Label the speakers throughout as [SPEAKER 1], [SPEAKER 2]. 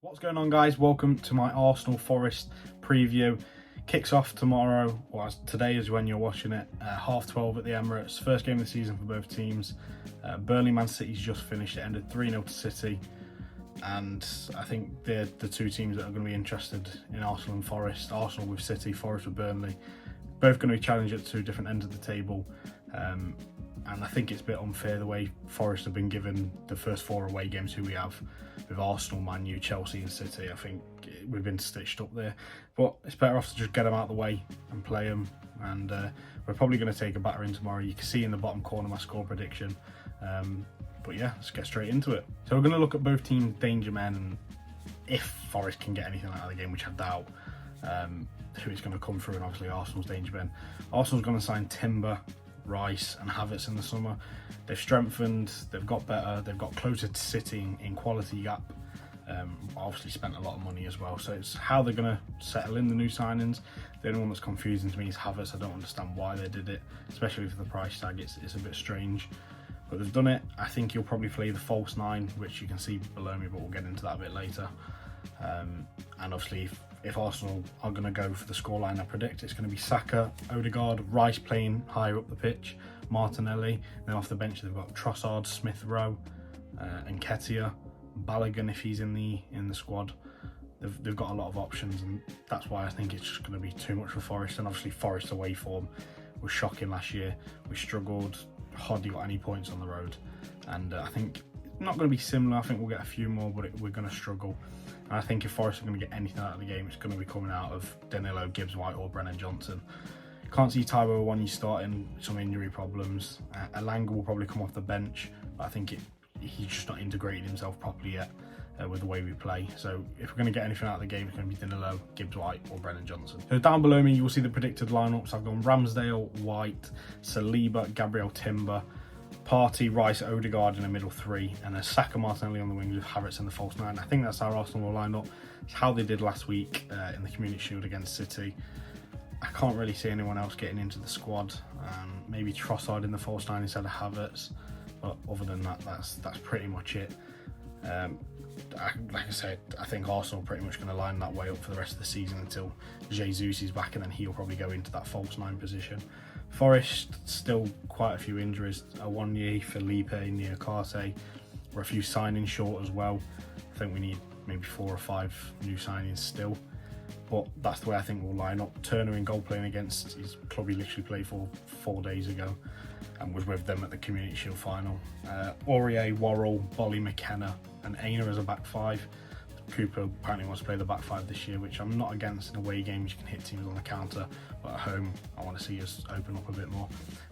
[SPEAKER 1] What's going on, guys? Welcome to my Arsenal Forest preview. Kicks off tomorrow, or today is when you're watching it, 12:30 at the Emirates. First game of the season for both teams. Burnley Man City's just finished. It ended 3-0 to City, and I think they're the two teams that are going to be interested in Arsenal and Forest. Arsenal with City, Forest with Burnley. Both going to be challenged at two different ends of the table. And I think it's a bit unfair the way Forest have been given the first four away games who we have with Arsenal, Man U, Chelsea and City. I think we've been stitched up there, but it's better off to just get them out of the way and play them. And we're probably going to take a battering tomorrow. You can see in the bottom corner my score prediction. But yeah, let's get straight into it. So we're going to look at both teams' danger men, and if Forest can get anything out of the game, which I doubt, who is going to come through, and obviously Arsenal's danger men. Arsenal's going to sign Timber, Rice and Havertz in the summer. They've strengthened, they've got better, they've got closer to City in quality gap. Obviously spent a lot of money as well, so it's how they're going to settle in the new signings. The only one that's confusing to me is Havertz. I don't understand why they did it, especially for the price tag. It's a bit strange, but they've done it. I think he'll probably play the false nine, which you can see below me, but we'll get into that a bit later. And obviously if Arsenal are going to go for the scoreline I predict, it's going to be Saka, Odegaard, Rice playing higher up the pitch, Martinelli. Then off the bench they've got Trossard, Smith Rowe, and Nketiah, Balogun if he's in the squad. They've got a lot of options, and that's why I think it's just going to be too much for Forest. And obviously Forest away form was shocking last year. We struggled, hardly got any points on the road, and I think it's not going to be similar. I think we'll get a few more, but we're going to struggle. And I think if Forest are going to get anything out of the game, it's going to be coming out of Danilo, Gibbs White or Brennan Johnson. Can't see Taiwo Awoniyi starting, some injury problems. Elanga will probably come off the bench, but I think he's just not integrated himself properly yet with the way we play. So if we're going to get anything out of the game, it's going to be Danilo, Gibbs White or Brennan Johnson. So down below me, you will see the predicted lineups. I've gone Ramsdale, White, Saliba, Gabriel Timber, Partey, Rice, Odegaard in the middle three, and then Saka, Martinelli on the wings with Havertz in the false nine. I think that's how Arsenal will line up. It's how they did last week in the Community Shield against City. I can't really see anyone else getting into the squad. Maybe Trossard in the false nine instead of Havertz, but other than that, that's pretty much it. Like I said, I think Arsenal are pretty much going to line that way up for the rest of the season until Jesus is back, and then he'll probably go into that false nine position. Forest, still quite a few injuries. Awoniyi, Felipe, Niakate. We're a few signings short as well. I think we need maybe 4 or 5 new signings still. But that's the way I think we'll line up. Turner in goal playing against his club he literally played for 4 days ago and was with them at the Community Shield final. Aurier, Worrell, Bolly, McKenna and Aina as a back five. Cooper apparently wants to play the back five this year, which I'm not against. In away games you can hit teams on the counter, but at home I want to see us open up a bit more.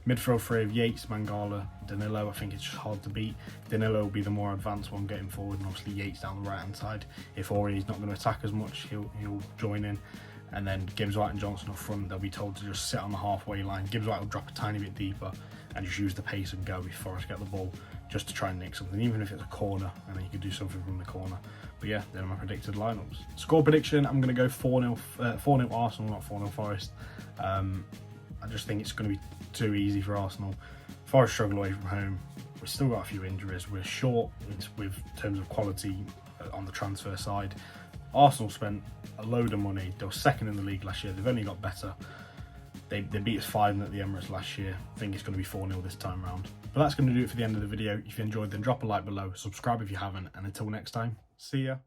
[SPEAKER 1] Midfield three of Yates, Mangala, Danilo. I think it's just hard to beat. Danilo will be the more advanced one getting forward, and obviously Yates down the right hand side. If Aurier's not going to attack as much, he'll join in. And then Gibbs White and Johnson up front, they'll be told to just sit on the halfway line. Gibbs White will drop a tiny bit deeper and just use the pace and go if Forest get the ball, just to try and nick something, even if it's a corner, and then you can do something from the corner. But yeah, they're my predicted lineups. Score prediction, I'm going to go 4-0 Arsenal, not 4-0 Forest. I just think it's going to be too easy for Arsenal. Forest struggle away from home. We've still got a few injuries. We're short with terms of quality on the transfer side. Arsenal spent a load of money. They were second in the league last year. They've only got better. They beat us 5-0 at the Emirates last year. I think it's going to be 4-0 this time round. But that's going to do it for the end of the video. If you enjoyed, then drop a like below. Subscribe if you haven't. And until next time, see ya.